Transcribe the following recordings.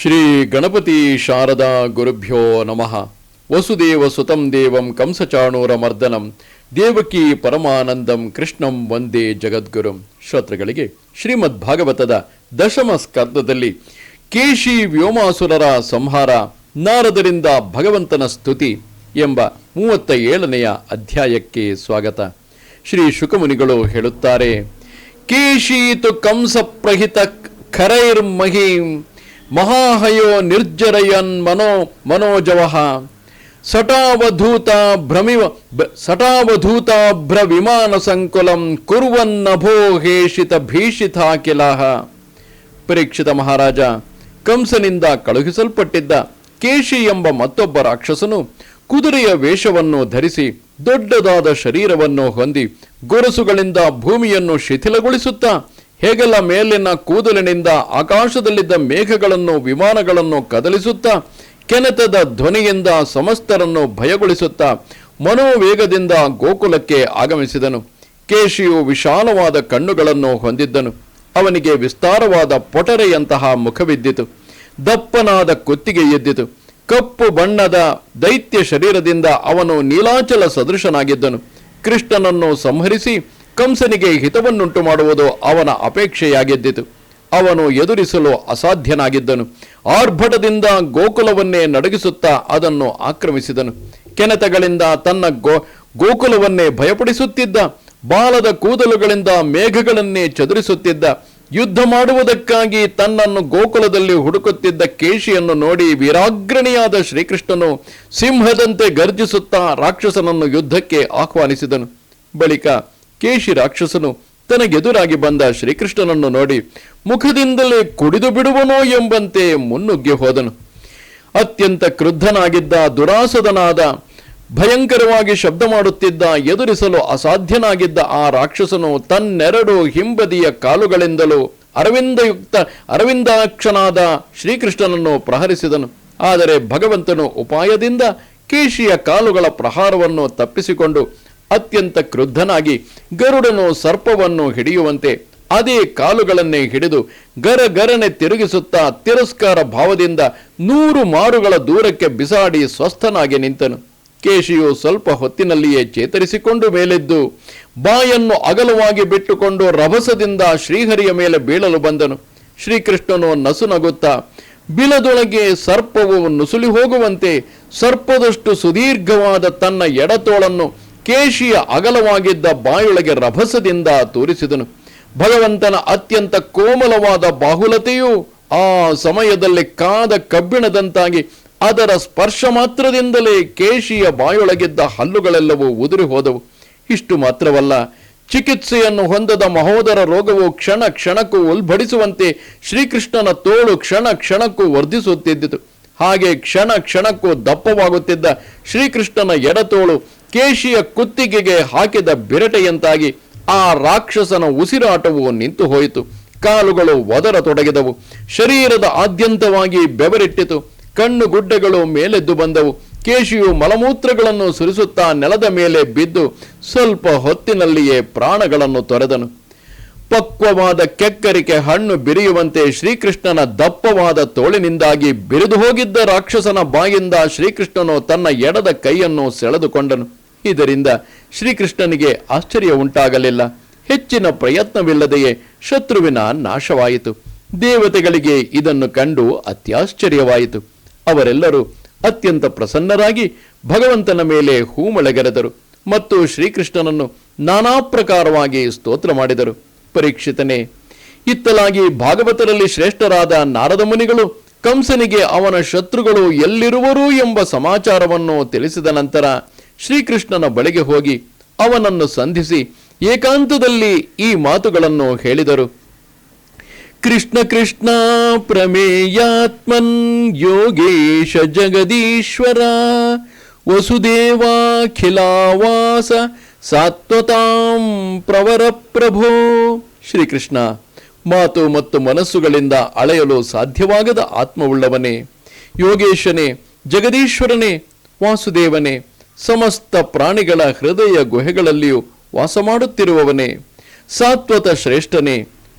ಶ್ರೀ ಗಣಪತಿ ಶಾರದಾ ಗುರುಭ್ಯೋ ನಮಃ. ವಸುದೇವ ಸುತಂ ದೇವಂ ಕಂಸಚಾಣೂರ ಮರ್ದನಂ ದೇವಕಿ ಪರಮಾನಂದಂ ಕೃಷ್ಣಂ ವಂದೇ ಜಗದ್ಗುರುಂ. ಶ್ರೋತೃಗಳಿಗೆ ಶ್ರೀಮದ್ ಭಾಗವತದ ದಶಮ ಸ್ಕಂದದಲ್ಲಿ ಕೇಶಿ ವ್ಯೋಮಾಸುರರ ಸಂಹಾರ, ನಾರದರಿಂದ ಭಗವಂತನ ಸ್ತುತಿ ಎಂಬ 37ನೆಯ ಅಧ್ಯಾಯಕ್ಕೆ ಸ್ವಾಗತ. ಶ್ರೀ ಶುಕಮುನಿಗಳು ಹೇಳುತ್ತಾರೆ, ಕೇಶೀತು ಕಂಸ ಪ್ರಹಿತ ಖರೈರ್ಮಹೀಂ ಮಹಾಹಯೋ ನಿರ್ಜರಯನ್ ಮನೋಜವಃ ಸಟಾವಧೂತಾಭ್ರ ವಿಮಾನ ಸಂಕುಲಂ ಕುರ್ವನ್ನಭೋ ಹೇಷಿತ ಭೀಷಿತಾಖಿಲಃ. ಪರೀಕ್ಷಿತ ಮಹಾರಾಜ, ಕಂಸನಿಂದ ಕಳುಹಿಸಲ್ಪಟ್ಟಿದ್ದ ಕೇಶಿ ಎಂಬ ಮತ್ತೊಬ್ಬ ರಾಕ್ಷಸನು ಕುದುರೆಯ ವೇಷವನ್ನು ಧರಿಸಿ ದೊಡ್ಡದಾದ ಶರೀರವನ್ನು ಹೊಂದಿ ಗೊರಸುಗಳಿಂದ ಭೂಮಿಯನ್ನು ಶಿಥಿಲಗೊಳಿಸುತ್ತಾ ಹೇಗೆಲ್ಲ ಮೇಲಿನ ಕೂದಲಿನಿಂದ ಆಕಾಶದಲ್ಲಿದ್ದ ಮೇಘಗಳನ್ನು ವಿಮಾನಗಳನ್ನು ಕದಲಿಸುತ್ತಾ ಕೆನೆತದ ಧ್ವನಿಯಿಂದ ಸಮಸ್ತರನ್ನು ಭಯಗೊಳಿಸುತ್ತಾ ಮನೋವೇಗದಿಂದ ಗೋಕುಲಕ್ಕೆ ಆಗಮಿಸಿದನು. ಕೇಶಿಯು ವಿಶಾಲವಾದ ಕಣ್ಣುಗಳನ್ನು ಹೊಂದಿದ್ದನು. ಅವನಿಗೆ ವಿಸ್ತಾರವಾದ ಪೊಟರೆಯಂತಹ ಮುಖವಿದ್ದಿತು. ದಪ್ಪನಾದ ಕುತ್ತಿಗೆ ಎದ್ದಿತು. ಕಪ್ಪು ಬಣ್ಣದ ದೈತ್ಯ ಶರೀರದಿಂದ ಅವನು ನೀಲಾಚಲ ಸದೃಶನಾಗಿದ್ದನು. ಕೃಷ್ಣನನ್ನು ಸಂಹರಿಸಿ ಕಂಸನಿಗೆ ಹಿತವನ್ನುಂಟು ಮಾಡುವುದು ಅವನ ಅಪೇಕ್ಷೆಯಾಗಿದ್ದಿತು. ಅವನು ಎದುರಿಸಲು ಅಸಾಧ್ಯನಾಗಿದ್ದನು. ಆರ್ಭಟದಿಂದ ಗೋಕುಲವನ್ನೇ ನಡಗಿಸುತ್ತಾ ಅದನ್ನು ಆಕ್ರಮಿಸಿದನು. ಕೆನೆತಗಳಿಂದ ತನ್ನ ಗೋಕುಲವನ್ನೇ ಭಯಪಡಿಸುತ್ತಿದ್ದ, ಬಾಲದ ಕೂದಲುಗಳಿಂದ ಮೇಘಗಳನ್ನೇ ಚದುರಿಸುತ್ತಿದ್ದ, ಯುದ್ಧ ಮಾಡುವುದಕ್ಕಾಗಿ ತನ್ನನ್ನು ಗೋಕುಲದಲ್ಲಿ ಹುಡುಕುತ್ತಿದ್ದ ಕೇಶಿಯನ್ನು ನೋಡಿ ವೀರಾಗ್ರಣಿಯಾದ ಶ್ರೀಕೃಷ್ಣನು ಸಿಂಹದಂತೆ ಗರ್ಜಿಸುತ್ತಾ ರಾಕ್ಷಸನನ್ನು ಯುದ್ಧಕ್ಕೆ ಆಹ್ವಾನಿಸಿದನು. ಬಳಿಕ ಕೇಶಿ ರಾಕ್ಷಸನು ತನಗೆದುರಾಗಿ ಬಂದ ಶ್ರೀಕೃಷ್ಣನನ್ನು ನೋಡಿ ಮುಖದಿಂದಲೇ ಕುಡಿದು ಬಿಡುವನೋ ಎಂಬಂತೆ ಮುನ್ನುಗ್ಗಿ ಹೋದನು. ಅತ್ಯಂತ ಕ್ರುದ್ಧನಾಗಿದ್ದ, ದುರಾಸದನಾದ, ಭಯಂಕರವಾಗಿ ಶಬ್ದ ಮಾಡುತ್ತಿದ್ದ, ಎದುರಿಸಲು ಅಸಾಧ್ಯನಾಗಿದ್ದ ಆ ರಾಕ್ಷಸನು ತನ್ನೆರಡು ಹಿಂಬದಿಯ ಕಾಲುಗಳಿಂದಲೂ ಅರವಿಂದಾಕ್ಷನಾದ ಶ್ರೀಕೃಷ್ಣನನ್ನು ಪ್ರಹರಿಸಿದನು. ಆದರೆ ಭಗವಂತನು ಉಪಾಯದಿಂದ ಕೇಶಿಯ ಕಾಲುಗಳ ಪ್ರಹಾರವನ್ನು ತಪ್ಪಿಸಿಕೊಂಡು ಅತ್ಯಂತ ಕ್ರುದ್ಧನಾಗಿ ಗರುಡನು ಸರ್ಪವನ್ನು ಹಿಡಿಯುವಂತೆ ಅದೇ ಕಾಲುಗಳನ್ನೇ ಹಿಡಿದು ಗರಗರನೆ ತಿರುಗಿಸುತ್ತಾ ತಿರಸ್ಕಾರ ಭಾವದಿಂದ 100 ಮಾರುಗಳ ದೂರಕ್ಕೆ ಬಿಸಾಡಿ ಸ್ವಸ್ಥನಾಗಿ ನಿಂತನು. ಕೇಶಿಯು ಸ್ವಲ್ಪ ಹೊತ್ತಿನಲ್ಲಿಯೇ ಚೇತರಿಸಿಕೊಂಡು ಮೇಲೆದ್ದು ಬಾಯನ್ನು ಅಗಲವಾಗಿ ಬಿಟ್ಟುಕೊಂಡು ರಭಸದಿಂದ ಶ್ರೀಹರಿಯ ಮೇಲೆ ಬೀಳಲು ಬಂದನು. ಶ್ರೀಕೃಷ್ಣನು ನಸುನಗುತ್ತಾ ಬಿಲದೊಳಗೆ ಸರ್ಪವು ನುಸುಳಿ ಹೋಗುವಂತೆ ಸರ್ಪದಷ್ಟು ಸುದೀರ್ಘವಾದ ತನ್ನ ಎಡತೋಳನ್ನು ಕೇಶಿಯ ಅಗಲವಾಗಿದ್ದ ಬಾಯೊಳಗೆ ರಭಸದಿಂದ ತೋರಿಸಿದನು. ಭಗವಂತನ ಅತ್ಯಂತ ಕೋಮಲವಾದ ಬಾಹುಲತೆಯು ಆ ಸಮಯದಲ್ಲಿ ಕಾದ ಕಬ್ಬಿಣದಂತಾಗಿ ಅದರ ಸ್ಪರ್ಶ ಮಾತ್ರದಿಂದಲೇ ಕೇಶಿಯ ಬಾಯೊಳಗಿದ್ದ ಹಲ್ಲುಗಳೆಲ್ಲವೂ ಉದುರಿ ಹೋದವು. ಇಷ್ಟು ಮಾತ್ರವಲ್ಲ, ಚಿಕಿತ್ಸೆಯನ್ನು ಹೊಂದದ ಮಹೋದರ ರೋಗವು ಕ್ಷಣ ಕ್ಷಣಕ್ಕೂ ಉಲ್ಬಡಿಸುವಂತೆ ಶ್ರೀಕೃಷ್ಣನ ತೋಳು ಕ್ಷಣ ಕ್ಷಣಕ್ಕೂ ವರ್ಧಿಸುತ್ತಿದ್ದಿತು. ಹಾಗೆ ಕ್ಷಣ ಕ್ಷಣಕ್ಕೂ ದಪ್ಪವಾಗುತ್ತಿದ್ದ ಶ್ರೀಕೃಷ್ಣನ ಎಡತೋಳು ಕೇಶಿಯ ಕುತ್ತಿಗೆಗೆ ಹಾಕಿದ ಬಿರಟೆಯಂತಾಗಿ ಆ ರಾಕ್ಷಸನ ಉಸಿರಾಟವು ನಿಂತು ಹೋಯಿತು. ಕಾಲುಗಳು ಒದರತೊಡಗಿದವು. ಶರೀರದ ಆದ್ಯಂತವಾಗಿ ಬೆವರಿಟ್ಟಿತು. ಕಣ್ಣು ಗುಡ್ಡೆಗಳು ಮೇಲೆದ್ದು ಬಂದವು. ಕೇಶಿಯು ಮಲಮೂತ್ರಗಳನ್ನು ಸುರಿಸುತ್ತಾ ನೆಲದ ಮೇಲೆ ಬಿದ್ದು ಸ್ವಲ್ಪ ಹೊತ್ತಿನಲ್ಲಿಯೇ ಪ್ರಾಣಗಳನ್ನು ತೊರೆದನು. ಪಕ್ವವಾದ ಕೆಕ್ಕರಿಕೆ ಹಣ್ಣು ಬಿರಿಯುವಂತೆ ಶ್ರೀಕೃಷ್ಣನ ದಪ್ಪವಾದ ತೋಳಿನಿಂದಾಗಿ ಬಿರಿದು ಹೋಗಿದ್ದ ರಾಕ್ಷಸನ ಬಾಯಿಂದ ಶ್ರೀಕೃಷ್ಣನು ತನ್ನ ಎಡದ ಕೈಯನ್ನು ಸೆಳೆದುಕೊಂಡನು. ಇದರಿಂದ ಶ್ರೀಕೃಷ್ಣನಿಗೆ ಆಶ್ಚರ್ಯ ಉಂಟಾಗಲಿಲ್ಲ. ಹೆಚ್ಚಿನ ಪ್ರಯತ್ನವಿಲ್ಲದೆಯೇ ಶತ್ರುವಿನ ನಾಶವಾಯಿತು. ದೇವತೆಗಳಿಗೆ ಇದನ್ನು ಕಂಡು ಅತ್ಯಾಶ್ಚರ್ಯವಾಯಿತು. ಅವರೆಲ್ಲರೂ ಅತ್ಯಂತ ಪ್ರಸನ್ನರಾಗಿ ಭಗವಂತನ ಮೇಲೆ ಹೂಮಳೆಗರೆದರು ಮತ್ತು ಶ್ರೀಕೃಷ್ಣನನ್ನು ನಾನಾ ಪ್ರಕಾರವಾಗಿ ಸ್ತೋತ್ರ ಮಾಡಿದರು. ಪರೀಕ್ಷಿತನೇ, ಇತ್ತಲಾಗಿ ಭಾಗವತರಲ್ಲಿ ಶ್ರೇಷ್ಠರಾದ ನಾರದ ಮುನಿಗಳು ಕಂಸನಿಗೆ ಅವನ ಶತ್ರುಗಳು ಎಲ್ಲಿರುವರು ಎಂಬ ಸಮಾಚಾರವನ್ನು ತಿಳಿಸಿದ ನಂತರ ಶ್ರೀಕೃಷ್ಣನ ಬಳಿಗೆ ಹೋಗಿ ಅವನನ್ನು ಸಂಧಿಸಿ ಏಕಾಂತದಲ್ಲಿ ಈ ಮಾತುಗಳನ್ನು ಹೇಳಿದರು. ಕೃಷ್ಣ ಕೃಷ್ಣ ಪ್ರಮೇಯಾತ್ಮನ್ ಯೋಗೇಶ ಜಗದೀಶ್ವರ ವಸುದೇವಾಖಿಲಾವಾಸ ಸಾತ್ವತಾಂ ಪ್ರವರ ಪ್ರಭೋ. ಶ್ರೀಕೃಷ್ಣ, ಮಾತು ಮತ್ತು ಮನಸ್ಸುಗಳಿಂದ ಅಳೆಯಲು ಸಾಧ್ಯವಾಗದ ಆತ್ಮವುಳ್ಳವನೇ, ಯೋಗೇಶನೇ, ಜಗದೀಶ್ವರನೇ, ವಾಸುದೇವನೇ, ಸಮಸ್ತ ಪ್ರಾಣಿಗಳ ಹೃದಯ ಗುಹೆಗಳಲ್ಲಿಯೂ ವಾಸ ಮಾಡುತ್ತಿರುವವನೇ, ಸಾತ್ವತ ಶ್ರೇಷ್ಠನೇ,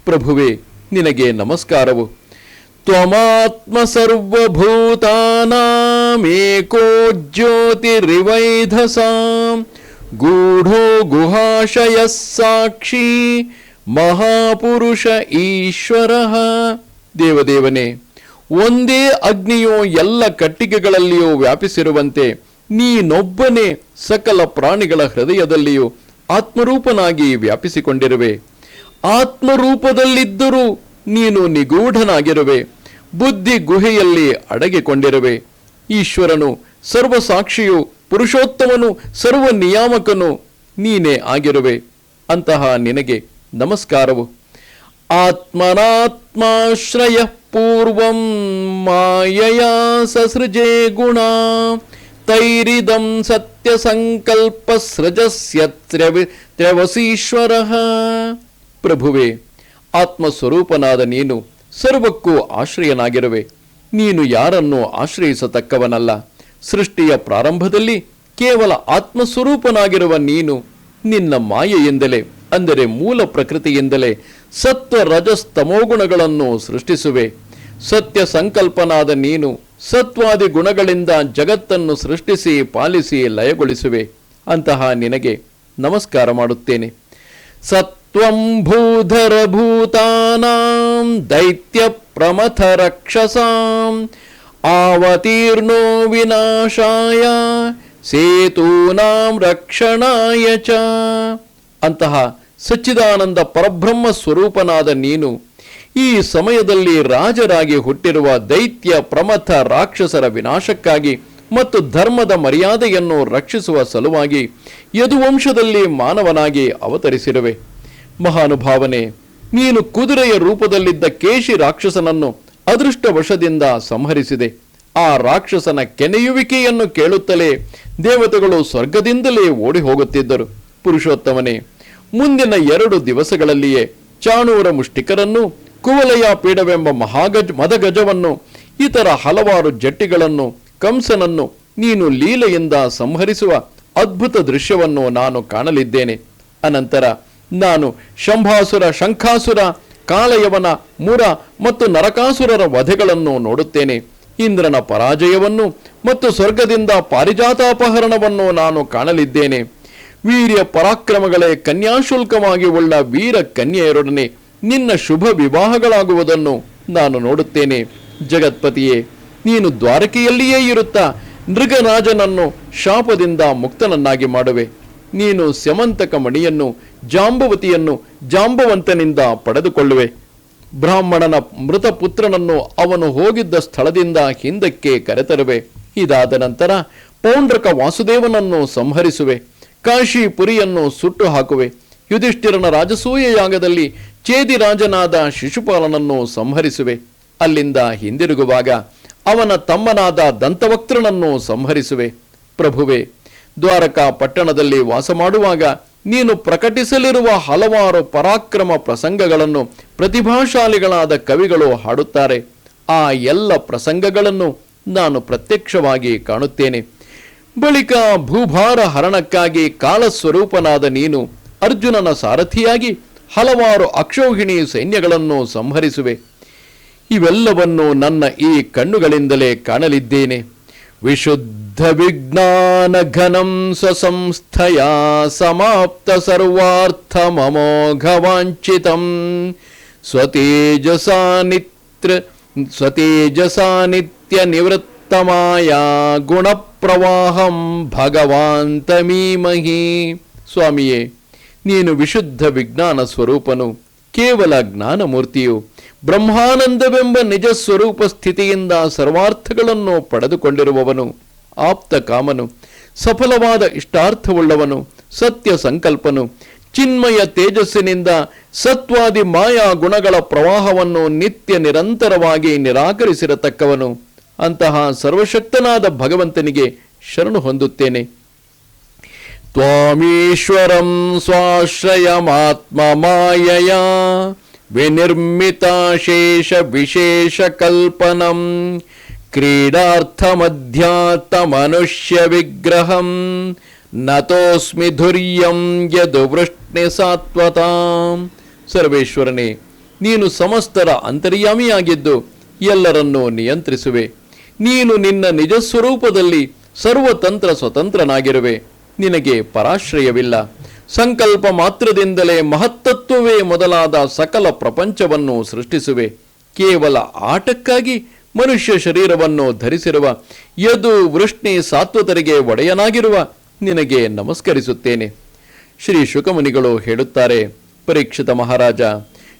ಪ್ರಭುವೇ, ನಿನಗೆ ನಮಸ್ಕಾರವು. ತ್ವಮಾತ್ಮ ಸರ್ವಭೂತಾನಾಮೇಕೋ ಜ್ಯೋತಿರಿವೈಧಸಾಂ ಗೂಢೋ ಗುಹಾಶಯಃ ಸಾಕ್ಷಿ ಮಹಾಪುರುಷ ಈಶ್ವರಃ. ದೇವದೇವನೇ, ಒಂದೇ ಅಗ್ನಿಯು ಎಲ್ಲ ಕಟ್ಟಿಗೆಗಳಲ್ಲಿಯೂ ವ್ಯಾಪಿಸಿರುವಂತೆ ನೀನೊಬ್ಬನೇ ಸಕಲ ಪ್ರಾಣಿಗಳ ಹೃದಯದಲ್ಲಿಯೂ ಆತ್ಮರೂಪನಾಗಿ ವ್ಯಾಪಿಸಿಕೊಂಡಿರುವೆ. ಆತ್ಮರೂಪದಲ್ಲಿದ್ದರೂ ನೀನು ನಿಗೂಢನಾಗಿರುವೆ. ಬುದ್ಧಿ ಗುಹೆಯಲ್ಲಿ ಅಡಗಿಕೊಂಡಿರುವೆ. ಈಶ್ವರನು ಸರ್ವಸಾಕ್ಷಿಯು, ಪುರುಷೋತ್ತಮನು, ಸರ್ವ ನಿಯಾಮಕನು ನೀನೇ ಆಗಿರುವೆ. ಅಂತಹ ನಿನಗೆ ನಮಸ್ಕಾರವು. ಆತ್ಮನಾತ್ಮಾಶ್ರಯ ಪೂರ್ವಂ ಮಾಯಯಾ ಸಸೃಜೇ ಗುಣ ತೈರಿದಂ ಸತ್ಯ ಸಂಕಲ್ಪ ಸೃಜಸ್ಯತ್ರವಸೀಶ್ವರ. ಪ್ರಭುವೇ, ಆತ್ಮಸ್ವರೂಪನಾದ ನೀನು ಸರ್ವಕ್ಕೂ ಆಶ್ರಯನಾಗಿರುವೆ. ನೀನು ಯಾರನ್ನೂ ಆಶ್ರಯಿಸತಕ್ಕವನಲ್ಲ. ಸೃಷ್ಟಿಯ ಪ್ರಾರಂಭದಲ್ಲಿ ಕೇವಲ ಆತ್ಮಸ್ವರೂಪನಾಗಿರುವ ನೀನು ನಿನ್ನ ಮಾಯೆಯಿಂದಲೇ, ಅಂದರೆ ಮೂಲ ಪ್ರಕೃತಿಯಿಂದಲೇ ಸತ್ವ ರಜಸ್ತಮೋಗುಣಗಳನ್ನು ಸೃಷ್ಟಿಸುವೆ. ಸತ್ಯ ಸಂಕಲ್ಪನಾದ ನೀನು ಸತ್ವಾದಿ ಗುಣಗಳಿಂದ ಜಗತ್ತನ್ನು ಸೃಷ್ಟಿಸಿ ಪಾಲಿಸಿ ಲಯಗೊಳಿಸುವೆ. ಅಂತಹ ನಿನಗೆ ನಮಸ್ಕಾರ ಮಾಡುತ್ತೇನೆ. ಸತ್ವಂ ಭೂಧರ ಭೂತಾನಾಂ ದೈತ್ಯ ಪ್ರಮಥ ರಕ್ಷಸಾಂ ಆವತೀರ್ಣೋ ವಿನಾಶಾಯ ಸೇತೂನಾಂ ರಕ್ಷಣಾಯ ಚ. ಅಂತಹ ಸಚ್ಚಿದಾನಂದ ಪರಬ್ರಹ್ಮ ಸ್ವರೂಪನಾದ ನೀನು ಈ ಸಮಯದಲ್ಲಿ ರಾಜರಾಗಿ ಹುಟ್ಟಿರುವ ದೈತ್ಯ ಪ್ರಮಥ ರಾಕ್ಷಸರ ವಿನಾಶಕ್ಕಾಗಿ ಮತ್ತು ಧರ್ಮದ ಮರ್ಯಾದೆಯನ್ನು ರಕ್ಷಿಸುವ ಸಲುವಾಗಿ ಯದುವಂಶದಲ್ಲಿ ಮಾನವನಾಗಿ ಅವತರಿಸಿರುವೆ. ಮಹಾನುಭಾವನೆ, ನೀನು ಕುದುರೆಯ ರೂಪದಲ್ಲಿದ್ದ ಕೇಶಿ ರಾಕ್ಷಸನನ್ನು ಅದೃಷ್ಟವಶದಿಂದ ಸಂಹರಿಸಿದೆ. ಆ ರಾಕ್ಷಸನ ಕೆನೆಯುವಿಕೆಯನ್ನು ಕೇಳುತ್ತಲೇ ದೇವತೆಗಳು ಸ್ವರ್ಗದಿಂದಲೇ ಓಡಿ ಹೋಗುತ್ತಿದ್ದರು. ಪುರುಷೋತ್ತಮನೇ, ಮುಂದಿನ 2 ದಿವಸಗಳಲ್ಲಿಯೇ ಚಾಣೂರ ಮುಷ್ಟಿಕರನ್ನು, ಕುವಲಯ ಪೀಡವೆಂಬ ಮದಗಜವನ್ನು, ಇತರ ಹಲವಾರು ಜಟ್ಟಿಗಳನ್ನು, ಕಂಸನನ್ನು ನೀನು ಲೀಲೆಯಿಂದ ಸಂಹರಿಸುವ ಅದ್ಭುತ ದೃಶ್ಯವನ್ನು ನಾನು ಕಾಣಲಿದ್ದೇನೆ. ಅನಂತರ ನಾನು ಶಂಭಾಸುರ, ಶಂಖಾಸುರ, ಕಾಲಯವನ, ಮುರ ಮತ್ತು ನರಕಾಸುರರ ವಧೆಗಳನ್ನು ನೋಡುತ್ತೇನೆ. ಇಂದ್ರನ ಪರಾಜಯವನ್ನು ಮತ್ತು ಸ್ವರ್ಗದಿಂದ ಪಾರಿಜಾತಾಪಹರಣವನ್ನು ನಾನು ಕಾಣಲಿದ್ದೇನೆ. ವೀರ್ಯ ಪರಾಕ್ರಮಗಳೇ ಕನ್ಯಾಶುಲ್ಕವಾಗಿ ಉಳ್ಳ ವೀರ ಕನ್ಯೆಯರೊಡನೆ ನಿನ್ನ ಶುಭ ವಿವಾಹಗಳಾಗುವುದನ್ನು ನಾನು ನೋಡುತ್ತೇನೆ. ಜಗತ್ಪತಿಯೇ, ನೀನು ದ್ವಾರಕೆಯಲ್ಲಿಯೇ ಇರುತ್ತಾ ನೃಗರಾಜನನ್ನು ಶಾಪದಿಂದ ಮುಕ್ತನನ್ನಾಗಿ ಮಾಡುವೆ. ನೀನು ಸ್ಯಮಂತಕ ಮಣಿಯನ್ನು, ಜಾಂಬವತಿಯನ್ನು ಜಾಂಬವಂತನಿಂದ ಪಡೆದುಕೊಳ್ಳುವೆ. ಬ್ರಾಹ್ಮಣನ ಮೃತ ಪುತ್ರನನ್ನು ಅವನು ಹೋಗಿದ್ದ ಸ್ಥಳದಿಂದ ಹಿಂದಕ್ಕೆ ಕರೆತರುವೆ. ಇದಾದ ನಂತರ ಪೌಂಡ್ರಕ ವಾಸುದೇವನನ್ನು ಸಂಹರಿಸುವೆ. ಕಾಶಿಪುರಿಯನ್ನು ಸುಟ್ಟು ಹಾಕುವೆ. ಯುಧಿಷ್ಠಿರನ ರಾಜಸೂಯ ಯಾಗದಲ್ಲಿ ಚೇದಿರಾಜನಾದ ಶಿಶುಪಾಲನನ್ನು ಸಂಹರಿಸುವೆ. ಅಲ್ಲಿಂದ ಹಿಂದಿರುಗುವಾಗ ಅವನ ತಮ್ಮನಾದ ದಂತವಕ್ತ್ರನನ್ನು ಸಂಹರಿಸುವೆ. ಪ್ರಭುವೆ, ದ್ವಾರಕಾ ಪಟ್ಟಣದಲ್ಲಿ ವಾಸ ಮಾಡುವಾಗ ನೀನು ಪ್ರಕಟಿಸಲಿರುವ ಹಲವಾರು ಪರಾಕ್ರಮ ಪ್ರಸಂಗಗಳನ್ನು ಪ್ರತಿಭಾಶಾಲಿಗಳಾದ ಕವಿಗಳು ಹಾಡುತ್ತಾರೆ. ಆ ಎಲ್ಲ ಪ್ರಸಂಗಗಳನ್ನು ನಾನು ಪ್ರತ್ಯಕ್ಷವಾಗಿ ಕಾಣುತ್ತೇನೆ. ಬಳಿಕ ಭೂಭಾರ ಹರಣಕ್ಕಾಗಿ ಕಾಲಸ್ವರೂಪನಾದ ನೀನು ಅರ್ಜುನನ ಸಾರಥಿಯಾಗಿ ಹಲವಾರು ಅಕ್ಷೌಹಿಣಿ ಸೈನ್ಯಗಳನ್ನು ಸಂಹರಿಸುವೆ. ಇವೆಲ್ಲವನ್ನು ನನ್ನ ಈ ಕಣ್ಣುಗಳಿಂದಲೇ ಕಾಣಲಿದ್ದೇನೆ. ವಿಶುದ್ಧ ವಿಜ್ಞಾನ ಘನಂ ಸ್ವಸಂಸ್ಥಯಾ ಸಮಾಪ್ತ ಸರ್ವಾರ್ಥ ಮಮೋಘವಾಂಚಿತಂ ಸ್ವತೇಜಸಾ ನಿತ್ಯ ನಿವೃತ್ತಮಾಯಾ ಗುಣಪ್ರವಾಹಂ ಭಗವಾಂತಮೀಮಹಿ. ಸ್ವಾಮಿಯೇ, ನೀನು ವಿಶುದ್ಧ ವಿಜ್ಞಾನ ಸ್ವರೂಪನು, ಕೇವಲ ಜ್ಞಾನಮೂರ್ತಿಯು, ಬ್ರಹ್ಮಾನಂದವೆಂಬ ನಿಜ ಸ್ವರೂಪ ಸ್ಥಿತಿಯಿಂದ ಸರ್ವಾರ್ಥಗಳನ್ನು ಪಡೆದುಕೊಂಡಿರುವವನು, ಆಪ್ತ ಕಾಮನು, ಸಫಲವಾದ ಇಷ್ಟಾರ್ಥವುಳ್ಳವನು, ಸತ್ಯ ಸಂಕಲ್ಪನು, ಚಿನ್ಮಯ ತೇಜಸ್ಸಿನಿಂದ ಸತ್ವಾದಿ ಮಾಯಾ ಗುಣಗಳ ಪ್ರವಾಹವನ್ನು ನಿತ್ಯ ನಿರಂತರವಾಗಿ ನಿರಾಕರಿಸಿರತಕ್ಕವನು. ಅಂತಹ ಸರ್ವಶಕ್ತನಾದ ಭಗವಂತನಿಗೆ ಶರಣು ಹೊಂದುತ್ತೇನೆ. ತ್ವಾಮೀಶ್ವರಂ ಸ್ವಾಶ್ರಯಮಾತ್ಮ ಮಾಯಯಾ ವಿನಿರ್ಮಿತಾಶೇಷ ವಿಶೇಷ ಕಲ್ಪನಂ ಕ್ರೀಡಾರ್ಥಮಧ್ಯಾತ್ತ ಮನುಷ್ಯ ವಿಗ್ರಹಂ ನತೋಸ್ಮಿ ಧುರ್ಯಂ ಯದು ವೃಷ್ಣಿ ಸಾತ್ವತಾಂ. ಸರ್ವೇಶ್ವರನೇ, ನೀನು ಸಮಸ್ತರ ಅಂತರ್ಯಾಮಿಯಾಗಿದ್ದು ಎಲ್ಲರನ್ನೂ ನಿಯಂತ್ರಿಸುವೆ. ನೀನು ನಿನ್ನ ನಿಜ ಸ್ವರೂಪದಲ್ಲಿ ಸರ್ವತಂತ್ರ ಸ್ವತಂತ್ರನಾಗಿರುವೆ. ನಿನಗೆ ಪರಾಶ್ರಯವಿಲ್ಲ. ಸಂಕಲ್ಪ ಮಾತ್ರದಿಂದಲೇ ಮಹತ್ತತ್ವವೇ ಮೊದಲಾದ ಸಕಲ ಪ್ರಪಂಚವನ್ನು ಸೃಷ್ಟಿಸುವೆ. ಕೇವಲ ಆಟಕ್ಕಾಗಿ ಮನುಷ್ಯ ಶರೀರವನ್ನು ಧರಿಸಿರುವ ಯದು ವೃಷ್ಣಿ ಸಾತ್ವತರಿಗೆ ಒಡೆಯನಾಗಿರುವ ನಿನಗೆ ನಮಸ್ಕರಿಸುತ್ತೇನೆ. ಶ್ರೀ ಶುಕಮುನಿಗಳು ಹೇಳುತ್ತಾರೆ, ಪರೀಕ್ಷಿತ ಮಹಾರಾಜ,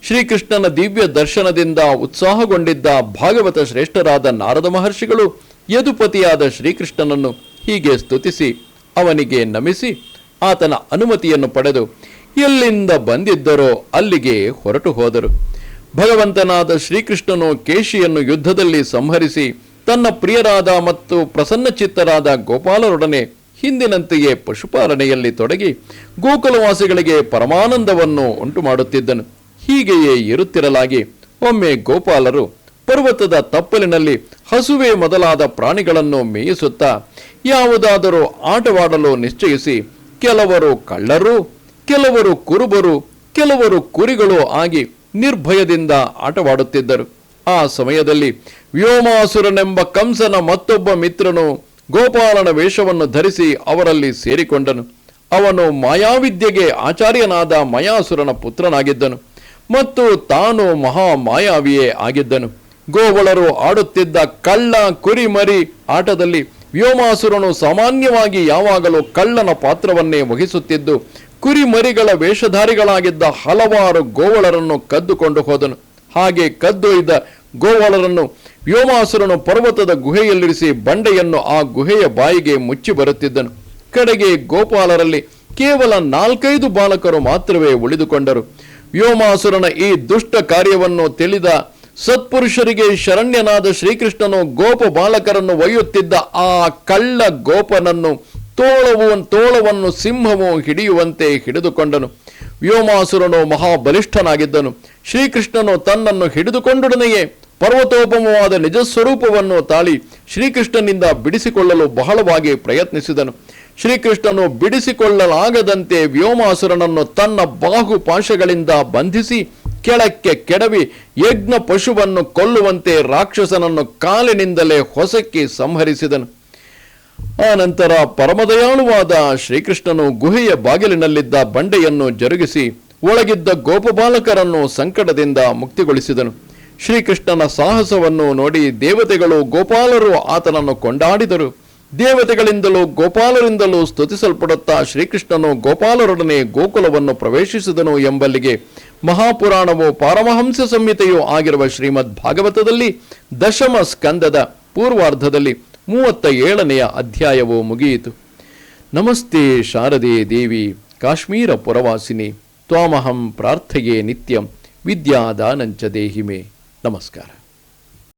ಶ್ರೀಕೃಷ್ಣನ ದಿವ್ಯ ದರ್ಶನದಿಂದ ಉತ್ಸಾಹಗೊಂಡಿದ್ದ ಭಾಗವತ ಶ್ರೇಷ್ಠರಾದ ನಾರದ ಮಹರ್ಷಿಗಳು ಯದುಪತಿಯಾದ ಶ್ರೀಕೃಷ್ಣನನ್ನು ಹೀಗೆ ಸ್ತುತಿಸಿ ಅವನಿಗೆ ನಮಿಸಿ ಆತನ ಅನುಮತಿಯನ್ನು ಪಡೆದು ಎಲ್ಲಿಂದ ಬಂದಿದ್ದರೋ ಅಲ್ಲಿಗೆ ಹೊರಟು ಹೋದರು. ಭಗವಂತನಾದ ಶ್ರೀಕೃಷ್ಣನು ಕೇಶಿಯನ್ನು ಯುದ್ಧದಲ್ಲಿ ಸಂಹರಿಸಿ ತನ್ನ ಪ್ರಿಯರಾದ ಮತ್ತು ಪ್ರಸನ್ನಚಿತ್ತರಾದ ಗೋಪಾಲರೊಡನೆ ಹಿಂದಿನಂತೆಯೇ ಪಶುಪಾಲನೆಯಲ್ಲಿ ತೊಡಗಿ ಗೋಕುಲವಾಸಿಗಳಿಗೆ ಪರಮಾನಂದವನ್ನು ಉಂಟು ಮಾಡುತ್ತಿದ್ದನು. ಹೀಗೆಯೇ ಇರುತ್ತಿರಲಾಗಿ ಒಮ್ಮೆ ಗೋಪಾಲರು ಪರ್ವತದ ತಪ್ಪಲಿನಲ್ಲಿ ಹಸುವೆ ಮೊದಲಾದ ಪ್ರಾಣಿಗಳನ್ನು ಮೇಯಿಸುತ್ತಾ ಯಾವುದಾದರೂ ಆಟವಾಡಲು ನಿಶ್ಚಯಿಸಿ ಕೆಲವರು ಕಳ್ಳರು, ಕೆಲವರು ಕುರುಬರು, ಕೆಲವರು ಕುರಿಗಳು ಆಗಿ ನಿರ್ಭಯದಿಂದ ಆಟವಾಡುತ್ತಿದ್ದರು. ಆ ಸಮಯದಲ್ಲಿ ವ್ಯೋಮಾಸುರನೆಂಬ ಕಂಸನ ಮತ್ತೊಬ್ಬ ಮಿತ್ರನು ಗೋಪಾಲನ ವೇಷವನ್ನು ಧರಿಸಿ ಅವರಲ್ಲಿ ಸೇರಿಕೊಂಡನು. ಅವನು ಮಾಯಾವಿದ್ಯೆಗೆ ಆಚಾರ್ಯನಾದ ಮಯಾಸುರನ ಪುತ್ರನಾಗಿದ್ದನು ಮತ್ತು ತಾನು ಮಹಾ ಮಾಯಾವಿಯೇ ಆಗಿದ್ದನು. ಗೋವಳರು ಆಡುತ್ತಿದ್ದ ಕಳ್ಳ ಕುರಿಮರಿ ಆಟದಲ್ಲಿ ವ್ಯೋಮಾಸುರನು ಸಾಮಾನ್ಯವಾಗಿ ಯಾವಾಗಲೂ ಕಳ್ಳನ ಪಾತ್ರವನ್ನೇ ವಹಿಸುತ್ತಿದ್ದು ಕುರಿಮರಿಗಳ ವೇಷಧಾರಿಗಳಾಗಿದ್ದ ಹಲವಾರು ಗೋವಳರನ್ನು ಕದ್ದುಕೊಂಡು ಹೋದನು. ಹಾಗೆ ಕದ್ದೊಯ್ದ ಗೋವಳರನ್ನು ವ್ಯೋಮಾಸುರನು ಪರ್ವತದ ಗುಹೆಯಲ್ಲಿರಿಸಿ ಬಂಡೆಯನ್ನು ಆ ಗುಹೆಯ ಬಾಯಿಗೆ ಮುಚ್ಚಿ ಬರುತ್ತಿದ್ದನು. ಕಡೆಗೆ ಗೋಪಾಲರಲ್ಲಿ ಕೇವಲ 4-5 ಬಾಲಕರು ಮಾತ್ರವೇ ಉಳಿದುಕೊಂಡರು. ವ್ಯೋಮಾಸುರನ ಈ ದುಷ್ಟ ಕಾರ್ಯವನ್ನು ತಿಳಿದ ಸತ್ಪುರುಷರಿಗೆ ಶರಣ್ಯನಾದ ಶ್ರೀಕೃಷ್ಣನು ಗೋಪ ಬಾಲಕರನ್ನು ಒಯ್ಯುತ್ತಿದ್ದ ಆ ಕಳ್ಳ ಗೋಪನನ್ನು ತೋಳವನ್ನು ಸಿಂಹವು ಹಿಡಿಯುವಂತೆ ಹಿಡಿದುಕೊಂಡನು. ವ್ಯೋಮಾಸುರನು ಮಹಾಬಲಿಷ್ಠನಾಗಿದ್ದನು. ಶ್ರೀಕೃಷ್ಣನು ತನ್ನನ್ನು ಹಿಡಿದುಕೊಂಡೊಡನೆಯೇ ಪರ್ವತೋಪಮವಾದ ನಿಜಸ್ವರೂಪವನ್ನು ತಾಳಿ ಶ್ರೀಕೃಷ್ಣನಿಂದ ಬಿಡಿಸಿಕೊಳ್ಳಲು ಬಹಳವಾಗಿ ಪ್ರಯತ್ನಿಸಿದನು. ಶ್ರೀಕೃಷ್ಣನು ಬಿಡಿಸಿಕೊಳ್ಳಲಾಗದಂತೆ ವ್ಯೋಮಾಸುರನನ್ನು ತನ್ನ ಬಾಹುಪಾಶಗಳಿಂದ ಬಂಧಿಸಿ ಕೆಳಕ್ಕೆ ಕೆಡವಿ ಯಜ್ಞ ಪಶುವನ್ನು ಕೊಲ್ಲುವಂತೆ ರಾಕ್ಷಸನನ್ನು ಕಾಲಿನಿಂದಲೇ ಹೊಸಕ್ಕಿ ಸಂಹರಿಸಿದನು. ಆ ನಂತರ ಪರಮದಯಾಳುವಾದ ಶ್ರೀಕೃಷ್ಣನು ಗುಹೆಯ ಬಾಗಿಲಿನಲ್ಲಿದ್ದ ಬಂಡೆಯನ್ನು ಜರುಗಿಸಿ ಒಳಗಿದ್ದ ಗೋಪಬಾಲಕರನ್ನು ಸಂಕಟದಿಂದ ಮುಕ್ತಿಗೊಳಿಸಿದನು. ಶ್ರೀಕೃಷ್ಣನ ಸಾಹಸವನ್ನು ನೋಡಿ ದೇವತೆಗಳು ಗೋಪಾಲರು ಆತನನ್ನು ಕೊಂಡಾಡಿದರು. ದೇವತೆಗಳಿಂದಲೂ ಗೋಪಾಲರಿಂದಲೂ ಸ್ತುತಿಸಲ್ಪಡುತ್ತಾ ಶ್ರೀಕೃಷ್ಣನು ಗೋಪಾಲರೊಡನೆ ಗೋಕುಲವನ್ನು ಪ್ರವೇಶಿಸಿದನು ಎಂಬಲ್ಲಿಗೆ ಮಹಾಪುರಾಣವು ಪಾರಮಹಂಸ ಸಂಹಿತೆಯೂ ಆಗಿರುವ ಶ್ರೀಮದ್ ಭಾಗವತದಲ್ಲಿ ದಶಮ ಸ್ಕಂದದ ಪೂರ್ವಾರ್ಧದಲ್ಲಿ 37ನೆಯ ಅಧ್ಯಾಯವು ಮುಗಿಯಿತು. ನಮಸ್ತೆ ಶಾರದೆ ದೇವಿ ಕಾಶ್ಮೀರ ಪುರವಾಸಿನಿ ತ್ವಾಮಹಂ ಪ್ರಾರ್ಥಯೇ ನಿತ್ಯಂ ವಿದ್ಯಾದಾನಂಚ ದೇಹಿಮೆ. ನಮಸ್ಕಾರ.